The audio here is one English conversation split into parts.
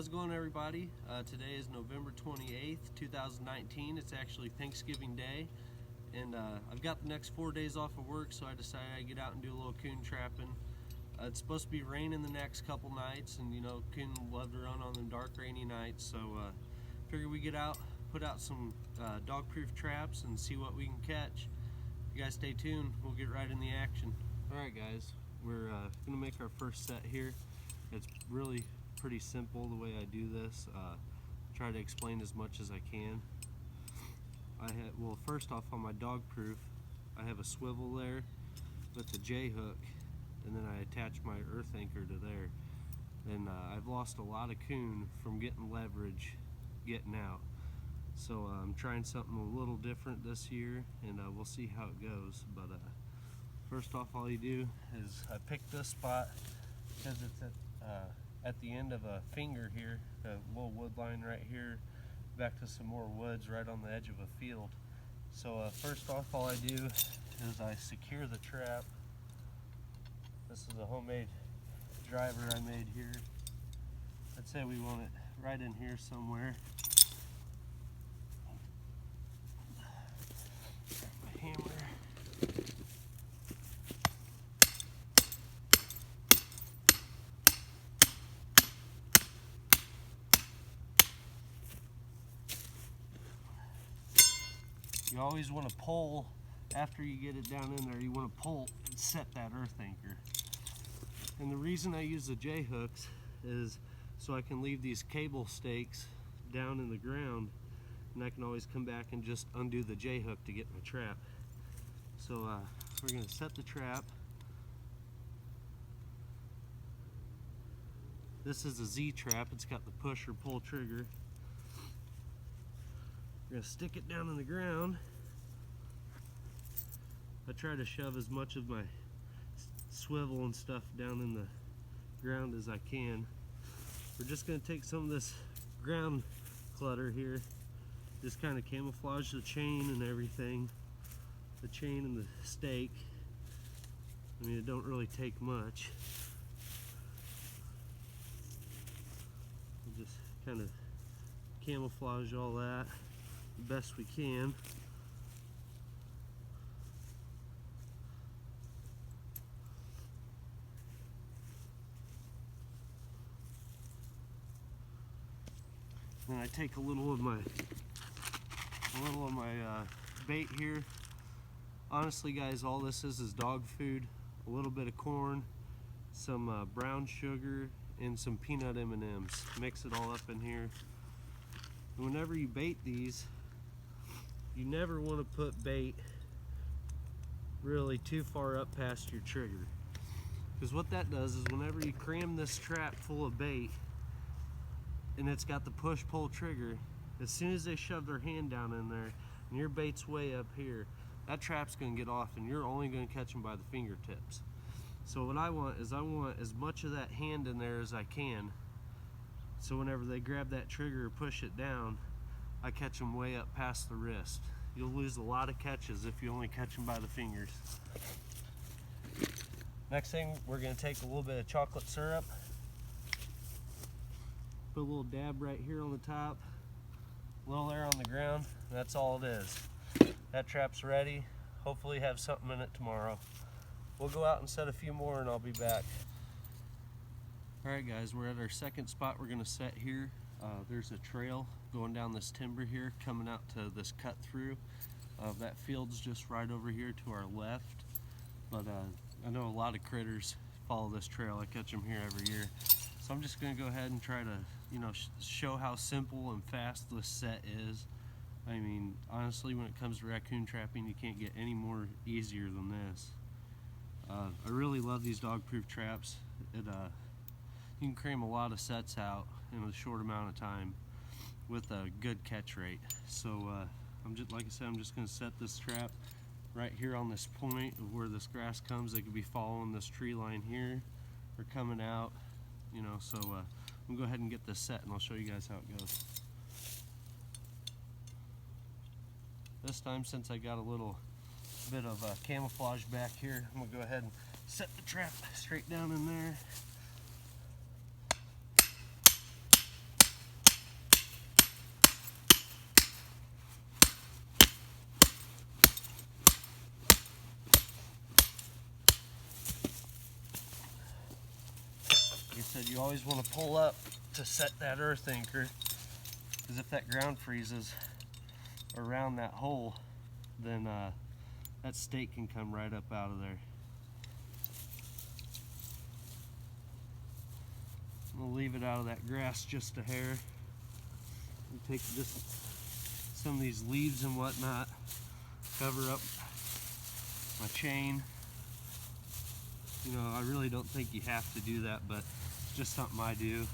How's it going, everybody? Today is November 28th, 2019. It's actually Thanksgiving Day, and I've got the next 4 days off of work, so I decided I'd get out and do a little coon trapping. It's supposed to be raining the next couple nights, and you know, coon love to run on them dark, rainy nights, so figure we get out, put out some dog-proof traps and see what we can catch. You guys stay tuned, we'll get right in the action. Alright guys, we're gonna make our first set here. It's really pretty simple the way I do this. Try to explain as much as I can. Well, first off, on my dog proof, I have a swivel there with the J hook, and then I attach my earth anchor to there. And I've lost a lot of coon from getting leverage getting out. So I'm trying something a little different this year, and we'll see how it goes. But first off, all you do is I pick this spot because it's at the end of a finger here, a little wood line right here, back to some more woods right on the edge of a field. So first off, all I do is I secure the trap. This is a homemade driver I made here. Let's say we want it right in here somewhere. Grab my hammer. You always want to pull, after you get it down in there, you want to pull and set that earth anchor. And the reason I use the J hooks is so I can leave these cable stakes down in the ground, and I can always come back and just undo the J hook to get my trap. So we're going to set the trap. This is a Z trap. It's got the push or pull trigger. We're going to stick it down in the ground. I try to shove as much of my swivel and stuff down in the ground as I can. We're just going to take some of this ground clutter here, just kind of camouflage the chain and everything, the chain and the stake. I mean, it don't really take much. We'll just kind of camouflage all that the best we can. Then I take a little of my bait here. Honestly, guys, all this is dog food. A little bit of corn, some brown sugar, and some peanut M&Ms. Mix it all up in here. And whenever you bait these, you never want to put bait really too far up past your trigger, because what that does is whenever you cram this trap full of bait and it's got the push-pull trigger, as soon as they shove their hand down in there and your bait's way up here, that trap's going to get off and you're only going to catch them by the fingertips. So what I want is as much of that hand in there as I can, so whenever they grab that trigger or push it down, I catch them way up past the wrist. You'll lose a lot of catches if you only catch them by the fingers. Next thing, we're going to take a little bit of chocolate syrup. Put a little dab right here on the top, a little there on the ground. That's all it is. That trap's ready. Hopefully have something in it tomorrow. We'll go out and set a few more and I'll be back. Alright guys, we're at our second spot we're going to set here. There's a trail going down this timber here, coming out to this cut through. That field's just right over here to our left. But I know a lot of critters follow this trail. I catch them here every year. So I'm just going to go ahead and try to, you know, show how simple and fast this set is. I mean, honestly, when it comes to raccoon trapping, you can't get any more easier than this. I really love these dog-proof traps. You can cram a lot of sets out in a short amount of time with a good catch rate. So like I said, I'm just going to set this trap right here on this point of where this grass comes. They could be following this tree line here or coming out, you know. So I'm gonna go ahead and get this set and I'll show you guys how it goes. This time, since I got a little bit of camouflage back here, I'm gonna go ahead and set the trap straight down in there. you always want to pull up to set that earth anchor, because if that ground freezes around that hole, then that stake can come right up out of there. I'm gonna leave it out of that grass just a hair. And take just some of these leaves and whatnot, cover up my chain. You know, I really don't think you have to do that, but it's just something I do.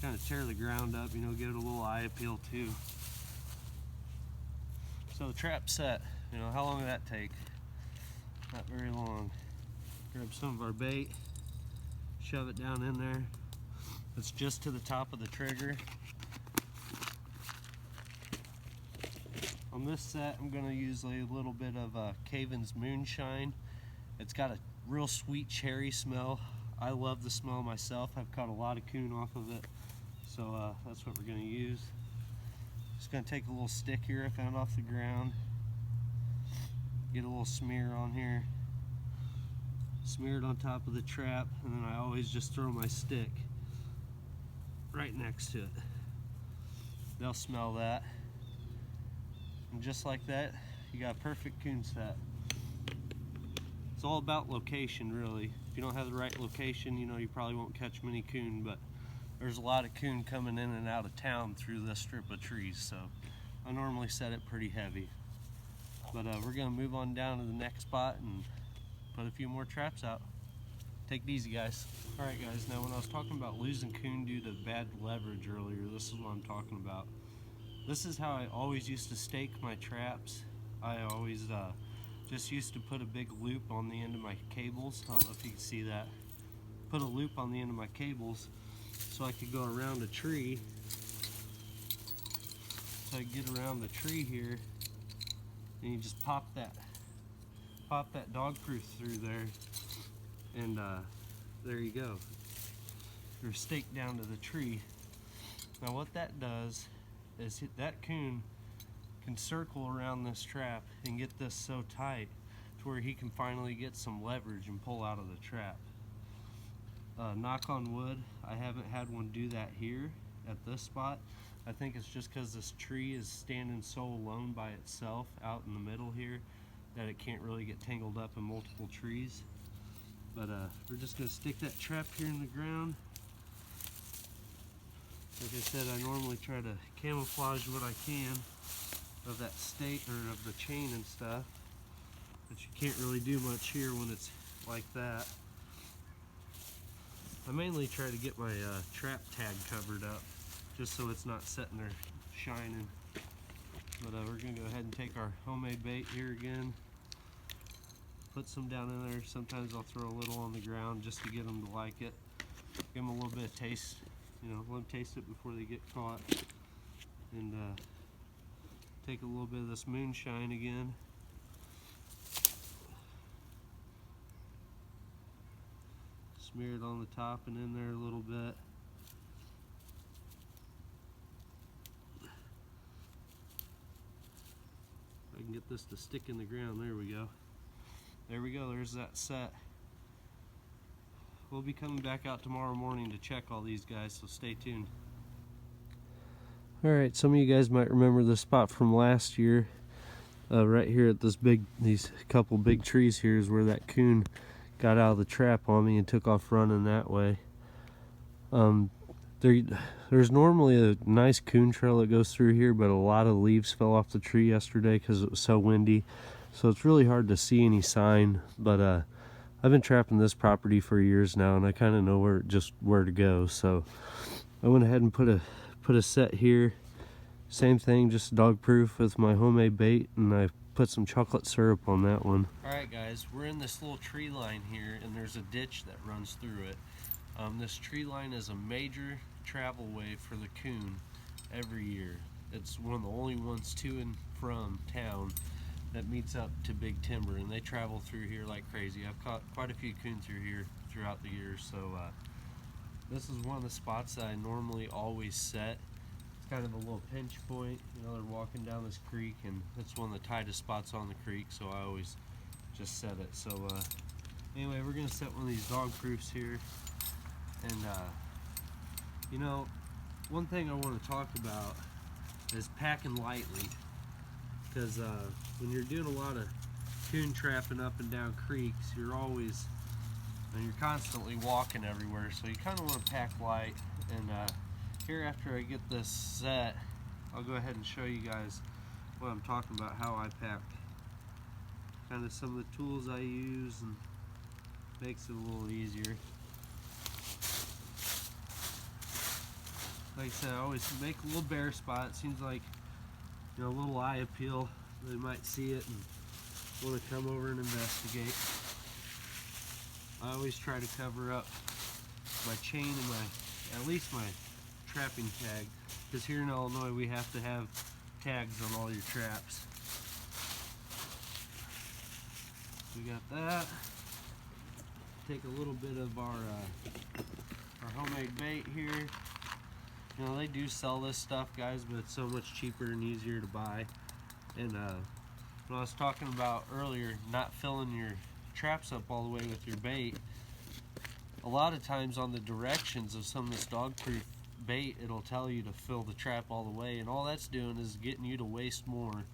Kind of tear the ground up, you know, give it a little eye appeal too. So the trap's set. You know, how long did that take? Not very long. Grab some of our bait, shove it down in there. It's just to the top of the trigger. On this set, I'm going to use a little bit of Caven's Moonshine. It's got a real sweet cherry smell. I love the smell myself. I've caught a lot of coon off of it, so that's what we're going to use. Just going to take a little stick here I found off the ground, get a little smear on here, smear it on top of the trap, and then I always just throw my stick right next to it. They'll smell that. And just like that, you got a perfect coon set. It's all about location, really. If you don't have the right location, you know, you probably won't catch many coon, but there's a lot of coon coming in and out of town through this strip of trees, so I normally set it pretty heavy. But we're gonna move on down to the next spot and put a few more traps out. Take it easy, guys. All right, guys, now when I was talking about losing coon due to bad leverage earlier, this is what I'm talking about. This is how I always used to stake my traps. I always just used to put a big loop on the end of my cables. I don't know if you can see that. Put a loop on the end of my cables so I could go around a tree. So I get around the tree here, and you just pop that dog proof through there, and there you go. You're staked down to the tree. Now what that does is that coon can circle around this trap and get this so tight to where he can finally get some leverage and pull out of the trap. Knock on wood, I haven't had one do that here at this spot. I think it's just because this tree is standing so alone by itself out in the middle here that it can't really get tangled up in multiple trees. But we're just going to stick that trap here in the ground. Like I said, I normally try to camouflage what I can of that stake or of the chain and stuff, but you can't really do much here when it's like that. I mainly try to get my trap tag covered up just so it's not sitting there shining. But we're going to go ahead and take our homemade bait here again, put some down in there. Sometimes I'll throw a little on the ground just to get them to like it, give them a little bit of taste. You know, let them taste it before they get caught. And take a little bit of this moonshine again. Smear it on the top and in there a little bit. I can get this to stick in the ground. There we go. There we go. There's that set. We'll be coming back out tomorrow morning to check all these guys, so stay tuned. Alright, some of you guys might remember this spot from last year. Right here at these couple big trees here is where that coon got out of the trap on me and took off running that way. There's normally a nice coon trail that goes through here, but a lot of leaves fell off the tree yesterday because it was so windy. So it's really hard to see any sign, but I've been trapping this property for years now, and I kind of know where to go. So I went ahead and put a set here. Same thing, just dog proof with my homemade bait, and I put some chocolate syrup on that one. Alright guys, we're in this little tree line here, and there's a ditch that runs through it. This tree line is a major travel way for the coon every year. It's one of the only ones to and from town that meets up to big timber, and they travel through here like crazy. I've caught quite a few coon through here throughout the years, so this is one of the spots that I normally always set. It's kind of a little pinch point. You know, they're walking down this creek, and it's one of the tightest spots on the creek, so I always just set it. So Anyway, we're gonna set one of these dog proofs here, and you know, one thing I want to talk about is packing lightly, because when you're doing a lot of coon trapping up and down creeks, you're constantly walking everywhere, so you kind of want to pack light. And here, after I get this set, I'll go ahead and show you guys what I'm talking about, how I pack, kind of some of the tools I use, and makes it a little easier. Like I said, I always make a little bare spot. It seems like, you know, a little eye appeal. They might see it and want to come over and investigate. I always try to cover up my chain and at least my trapping tag, because here in Illinois we have to have tags on all your traps. We got that. Take a little bit of our homemade bait here. You know, they do sell this stuff, guys, but it's so much cheaper and easier to buy. And when I was talking about earlier, not filling your traps up all the way with your bait, a lot of times on the directions of some of this dog-proof bait, it'll tell you to fill the trap all the way, and all that's doing is getting you to waste more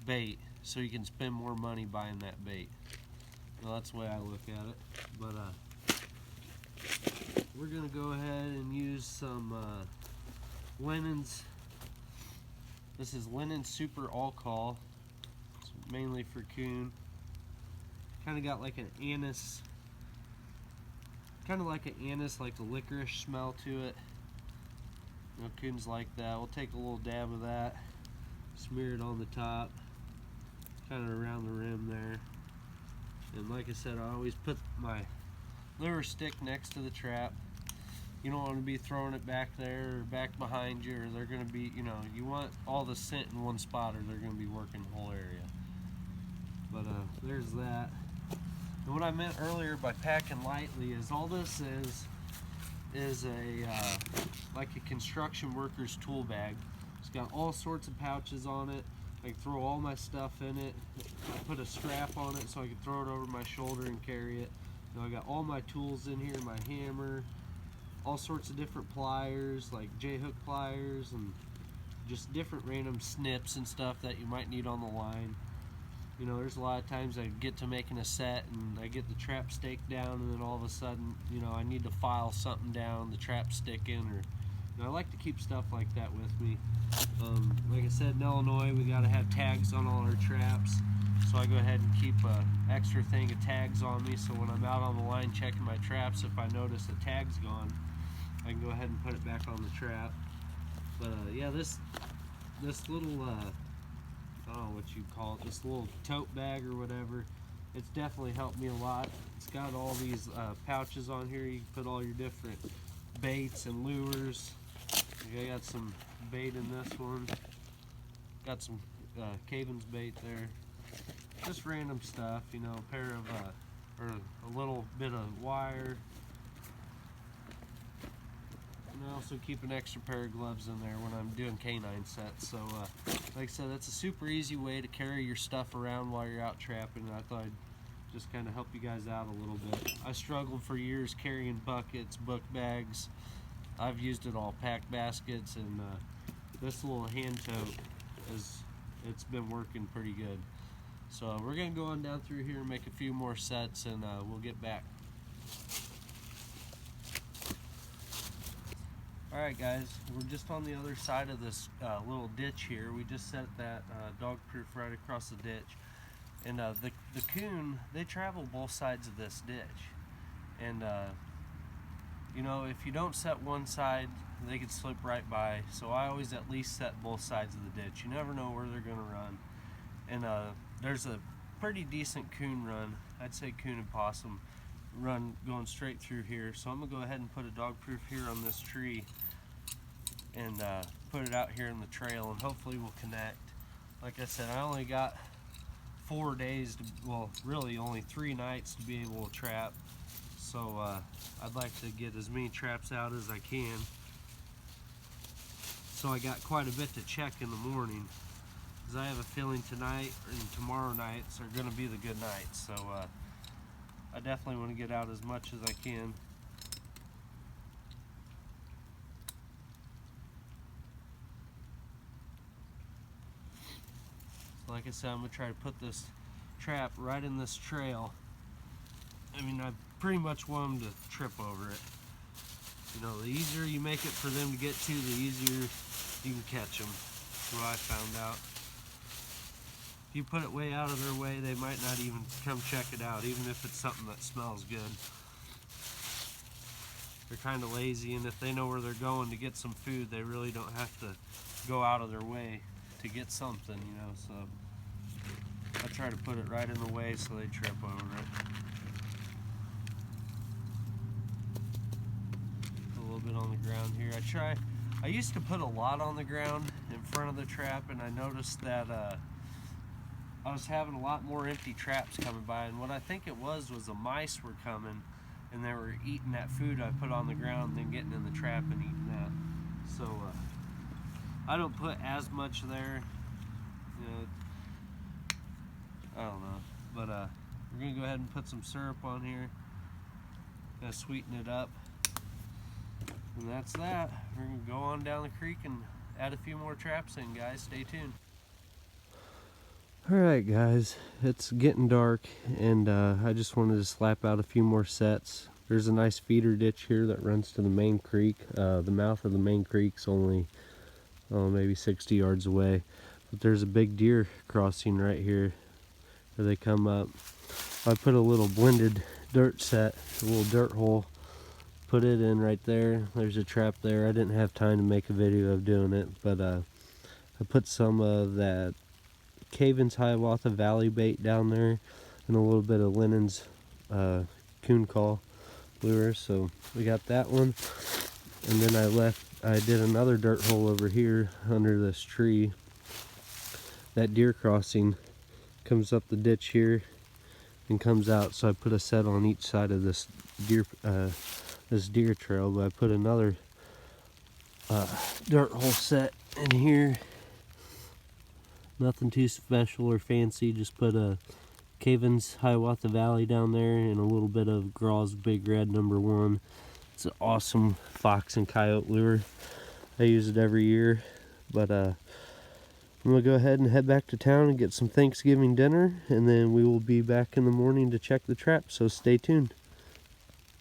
bait so you can spend more money buying that bait. Well, that's the way I look at it. But we're gonna go ahead and use some linens. This is Linen Super All-Call. It's mainly for coon. Kind of got like an anise, like a licorice smell to it. You know, coons like that. We'll take a little dab of that, smear it on the top, kind of around the rim there. And like I said, I always put my lure stick next to the trap. You don't want to be throwing it back there or back behind you, or they're going to be, you know, you want all the scent in one spot or they're going to be working the whole area. But there's that. And what I meant earlier by packing lightly is all this is a like a construction worker's tool bag. It's got all sorts of pouches on it. I can throw all my stuff in it. I put a strap on it so I can throw it over my shoulder and carry it. You know, I got all my tools in here, my hammer, all sorts of different pliers, like J-hook pliers, and just different random snips and stuff that you might need on the line. You know, there's a lot of times I get to making a set and I get the trap staked down, and then all of a sudden, you know, I need to file something down, the trap sticking, or you know, I like to keep stuff like that with me. Like I said, in Illinois, we got to have tags on all our traps, so I go ahead and keep an extra thing of tags on me, so when I'm out on the line checking my traps, if I notice a tag's gone, I can go ahead and put it back on the trap. But yeah, this little I don't know what you call it, this little tote bag or whatever, it's definitely helped me a lot. It's got all these pouches on here. You can put all your different baits and lures. I got some bait in this one. Got some Caven's bait there. Just random stuff, you know, a pair of or a little bit of wire. And I also keep an extra pair of gloves in there when I'm doing canine sets. So like I said, that's a super easy way to carry your stuff around while you're out trapping, and I thought I'd just kind of help you guys out a little bit. I struggled for years carrying buckets, book bags. I've used it all, pack baskets, and this little hand tote it's been working pretty good. So we're gonna go on down through here and make a few more sets, and we'll get back. Alright guys, we're just on the other side of this little ditch here. We just set that dog proof right across the ditch. And the coon, they travel both sides of this ditch. And you know, if you don't set one side, they could slip right by. So I always at least set both sides of the ditch. You never know where they're gonna run. And there's a pretty decent coon run. I'd say coon and possum run going straight through here. So I'm gonna go ahead and put a dog proof here on this tree and put it out here in the trail, and hopefully we'll connect. Like I said, I only got 4 days to, well, really only 3 nights to be able to trap. So I'd like to get as many traps out as I can. So I got quite a bit to check in the morning, because I have a feeling tonight and tomorrow nights are going to be the good nights. So I definitely want to get out as much as I can. So like I said, I'm going to try to put this trap right in this trail. I mean, I pretty much want them to trip over it. You know, the easier you make it for them to get to, the easier you can catch them. That's what I found out. If you put it way out of their way, they might not even come check it out, even if it's something that smells good. They're kind of lazy, and if they know where they're going to get some food, they really don't have to go out of their way to get something, you know. So I try to put it right in the way so they trip over it. Put a little bit on the ground here. I used to put a lot on the ground in front of the trap, and I noticed that I was having a lot more empty traps coming by, and what I think it was the mice were coming and they were eating that food I put on the ground and then getting in the trap and eating that. So I don't put as much there, you know, I don't know, but we're gonna go ahead and put some syrup on here, gonna sweeten it up, and that's that. We're gonna go on down the creek and add a few more traps in, guys. Stay tuned. Alright guys, it's getting dark, and I just wanted to slap out a few more sets. There's a nice feeder ditch here that runs to the main creek. The mouth of the main creek's only maybe 60 yards away, but there's a big deer crossing right here where they come up. I put a little blended dirt set, a little dirt hole, put it in right there. There's a trap there. I didn't have time to make a video of doing it, but I put some of that Caven's Hiawatha Valley bait down there and a little bit of Lennon's coon call lure, so we got that one. And then I did another dirt hole over here under this tree. That deer crossing comes up the ditch here and comes out, so I put a set on each side of this deer trail, but I put another dirt hole set in here. Nothing too special or fancy, just put a Caven's Hiawatha Valley down there and a little bit of Graw's Big Red #1. It's an awesome fox and coyote lure. I use it every year, but I'm gonna go ahead and head back to town and get some Thanksgiving dinner, and then we will be back in the morning to check the trap, so stay tuned.